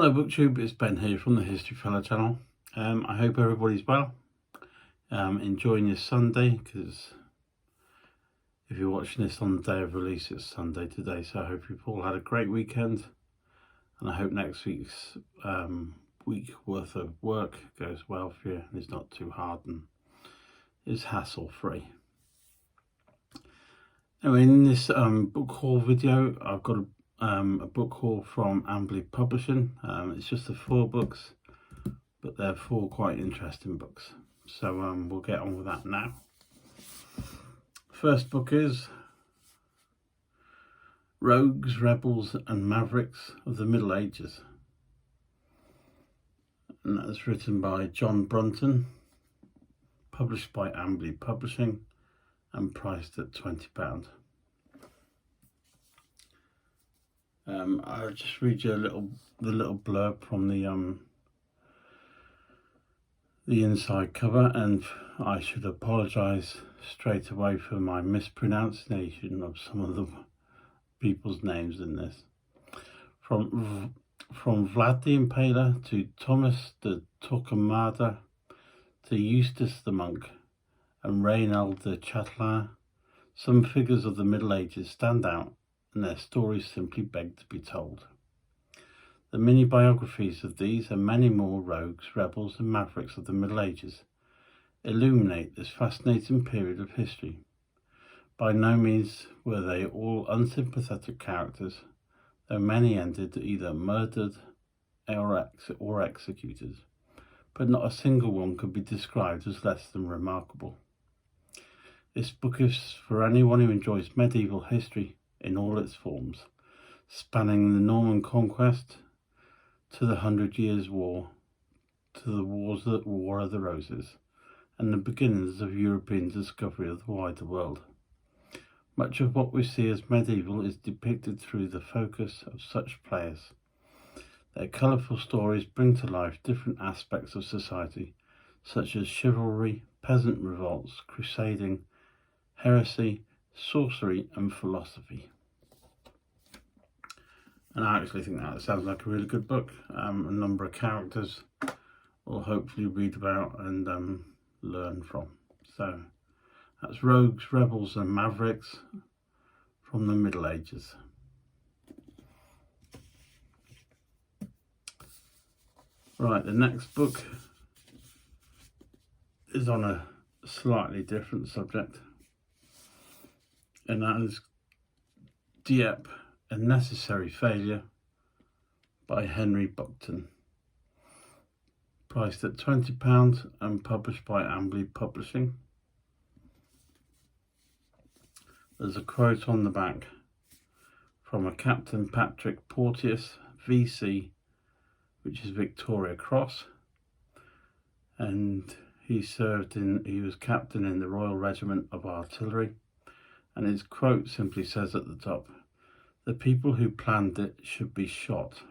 Hello BookTube, it's Ben here from the History Fellow channel. I hope everybody's well, enjoying this Sunday, because if you're watching this on the day of release, it's Sunday today, so I hope you've all had a great weekend, and I hope next week's week worth of work goes well for you and is not too hard and is hassle free. Now in this book haul video, I've got a book haul from Amberley Publishing. It's just the 4 books, but they're 4 quite interesting books. So we'll get on with that now. First book is Rogues, Rebels and Mavericks of the Middle Ages. And that's written by John Brunton, published by Amberley Publishing and priced at £20. I'll just read you the little blurb from the inside cover, and I should apologise straight away for my mispronunciation of some of the people's names in this. From Vlad the Impaler to Thomas the Torquemada to Eustace the Monk and Reynald the Chatelain, some figures of the Middle Ages stand out, and their stories simply beg to be told. The mini-biographies of these and many more rogues, rebels and mavericks of the Middle Ages illuminate this fascinating period of history. By no means were they all unsympathetic characters, though many ended either murdered or executed, but not a single one could be described as less than remarkable. This book is for anyone who enjoys medieval history in all its forms, spanning the Norman conquest to the 100 Years' War, to the War of the Roses, and the beginnings of European discovery of the wider world. Much of what we see as medieval is depicted through the focus of such players. Their colourful stories bring to life different aspects of society, such as chivalry, peasant revolts, crusading, heresy, sorcery and philosophy. And I actually think that sounds like a really good book. A number of characters we'll hopefully read about and learn from. So that's Rogues, Rebels and Mavericks from the Middle Ages. Right, the next book is on a slightly different subject, and that is Dieppe, A Necessary Failure by Henry Buckton, priced at £20 and published by Amberley Publishing. There's a quote on the back from a Captain Patrick Porteous, VC, which is Victoria Cross, and he was captain in the Royal Regiment of Artillery. And his quote simply says at the top, "The people who planned it should be shot."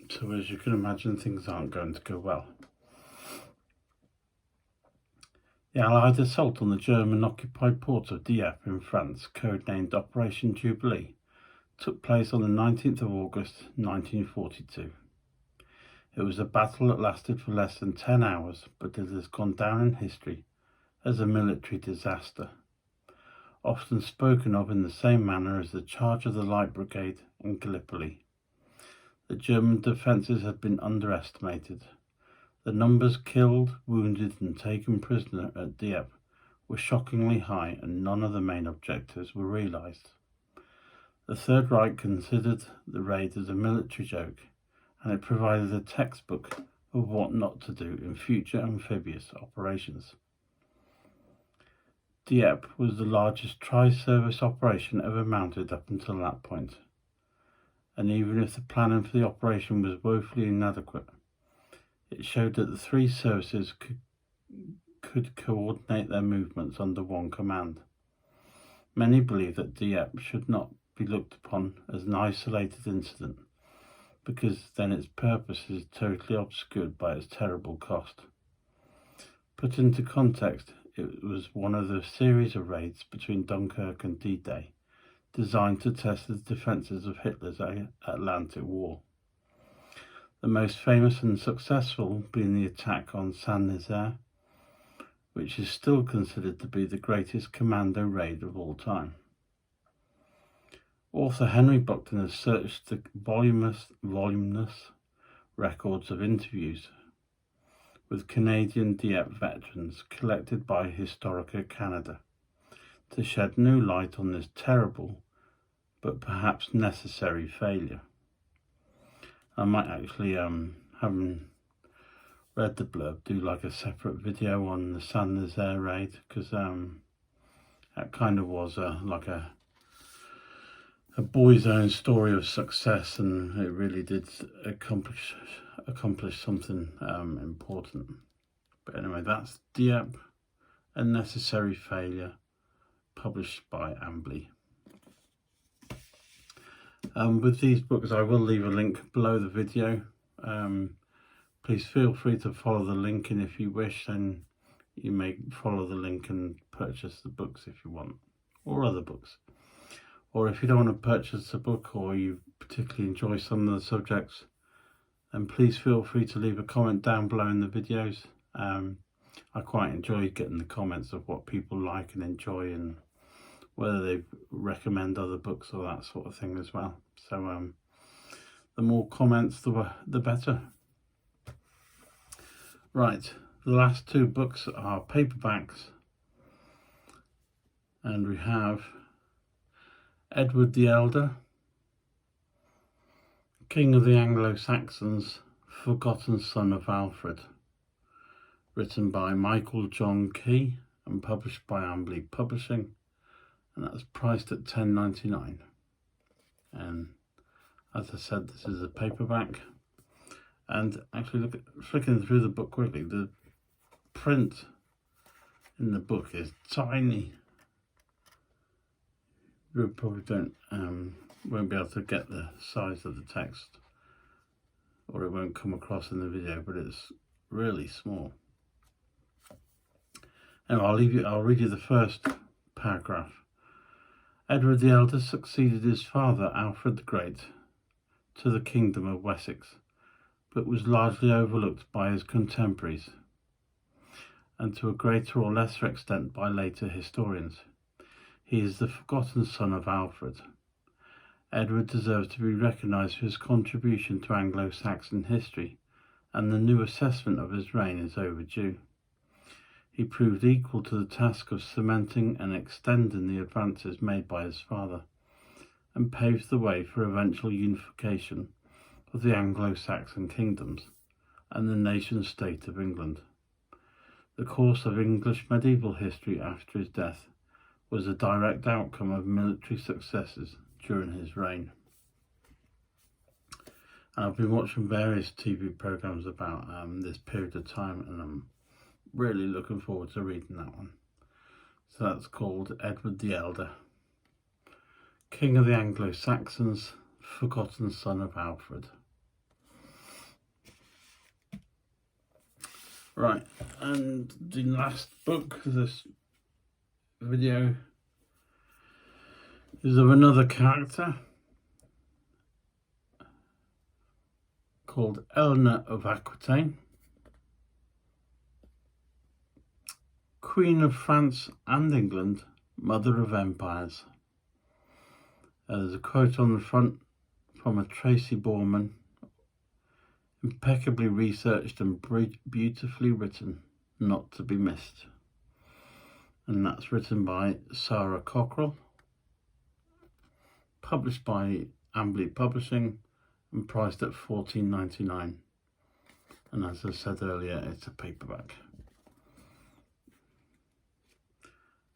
So as you can imagine, things aren't going to go well. The Allied assault on the German-occupied port of Dieppe in France, codenamed Operation Jubilee, took place on the 19th of August 1942. It was a battle that lasted for less than 10 hours, but it has gone down in history as a military disaster, often spoken of in the same manner as the charge of the Light Brigade in Gallipoli. The German defences had been underestimated. The numbers killed, wounded and taken prisoner at Dieppe were shockingly high, and none of the main objectives were realised. The Third Reich considered the raid as a military joke, and it provided a textbook of what not to do in future amphibious operations. Dieppe was the largest tri-service operation ever mounted up until that point, and even if the planning for the operation was woefully inadequate, it showed that the 3 services could coordinate their movements under one command. Many believe that Dieppe should not be looked upon as an isolated incident, because then its purpose is totally obscured by its terrible cost. Put into context, it was one of the series of raids between Dunkirk and D-Day designed to test the defences of Hitler's Atlantic War. The most famous and successful being the attack on Saint-Nazaire, which is still considered to be the greatest commando raid of all time. Author Henry Buckton has searched the voluminous records of interviews with Canadian Dieppe veterans collected by Historica Canada to shed new light on this terrible but perhaps necessary failure. I might actually, having read the blurb, do like a separate video on the Saint-Nazaire raid, because that kind of was like a boy's own story of success, and it really did accomplish something important. But anyway, that's Dieppe, A Necessary Failure, published by Amberley. With these books, I will leave a link below the video. Please feel free to follow the link, and if you wish, then you may follow the link and purchase the books if you want, or other books. Or if you don't want to purchase a book, or you particularly enjoy some of the subjects, then please feel free to leave a comment down below in the videos. I quite enjoy getting the comments of what people like and enjoy, and whether they recommend other books or that sort of thing as well. So the more comments, the better. Right, the last two books are paperbacks, and we have Edward the Elder, King of the Anglo-Saxons, Forgotten Son of Alfred, written by Michael John Key and published by Amberley Publishing, and that's priced at $10.99. And as I said, this is a paperback. And actually, flicking through the book quickly, the print in the book is tiny. You probably won't be able to get the size of the text, or it won't come across in the video, but it's really small. Anyway, I'll read you the first paragraph. Edward the Elder succeeded his father, Alfred the Great, to the kingdom of Wessex, but was largely overlooked by his contemporaries, and to a greater or lesser extent by later historians. He is the forgotten son of Alfred. Edward deserves to be recognised for his contribution to Anglo-Saxon history, and the new assessment of his reign is overdue. He proved equal to the task of cementing and extending the advances made by his father, and paved the way for eventual unification of the Anglo-Saxon kingdoms and the nation-state of England. The course of English medieval history after his death was a direct outcome of military successes during his reign. And I've been watching various TV programmes about this period of time, and I'm really looking forward to reading that one. So that's called Edward the Elder, King of the Anglo-Saxons, Forgotten Son of Alfred. Right, and the last book of this video is of another character called Eleanor of Aquitaine, Queen of France and England, Mother of Empires. There's a quote on the front from a Tracy Borman, impeccably researched and beautifully written, not to be missed. And that's written by Sarah Cockrell, published by Amberley Publishing and priced at $14.99. And as I said earlier, it's a paperback.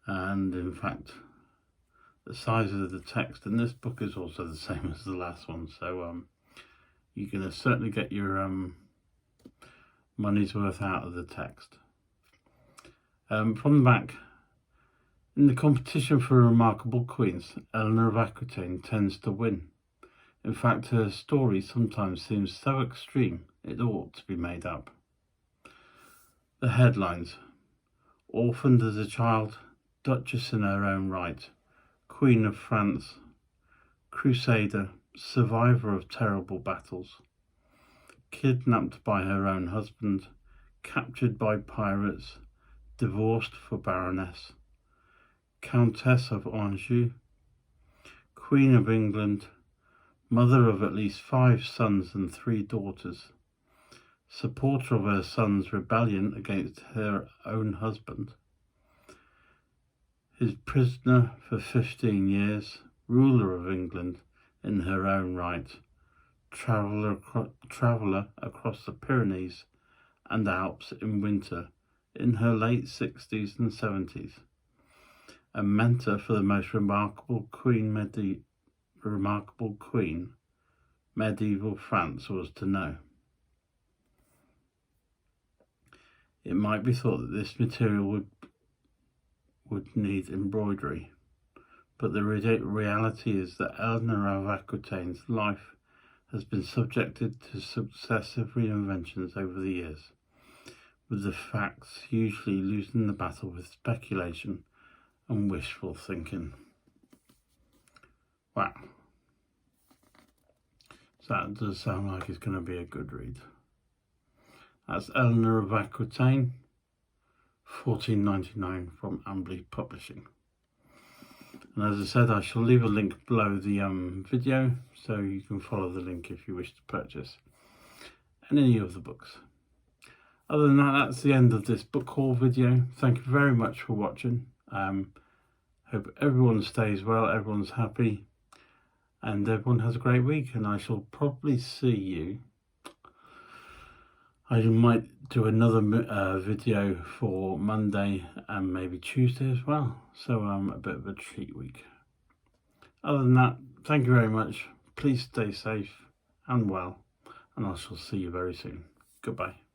And in fact, the size of the text in this book is also the same as the last one, so you're going to certainly get your money's worth out of the text. From the back, in the competition for remarkable queens, Eleanor of Aquitaine tends to win. In fact, her story sometimes seems so extreme it ought to be made up. The headlines: orphaned as a child, Duchess in her own right, Queen of France, crusader, survivor of terrible battles, kidnapped by her own husband, captured by pirates, divorced for baroness, Countess of Anjou, Queen of England, mother of at least 5 sons and 3 daughters, supporter of her son's rebellion against her own husband, his prisoner for 15 years, ruler of England in her own right, traveller across the Pyrenees and Alps in winter in her late 60s and 70s, a mentor for the most remarkable queen medieval France was to know. It might be thought that this material would need embroidery, but the reality is that Eleanor of Aquitaine's life has been subjected to successive reinventions over the years, with the facts usually losing the battle with speculation and wishful thinking. Wow. So that does sound like it's going to be a good read. That's Eleanor of Aquitaine, 1499, from Amberley Publishing. And as I said, I shall leave a link below the video, so you can follow the link if you wish to purchase any of the books. Other than that, that's the end of this book haul video. Thank you very much for watching. Hope everyone stays well, everyone's happy, and everyone has a great week. And I shall probably see you. I might do another video for Monday and maybe Tuesday as well. So a bit of a treat week. Other than that, thank you very much. Please stay safe and well, and I shall see you very soon. Goodbye.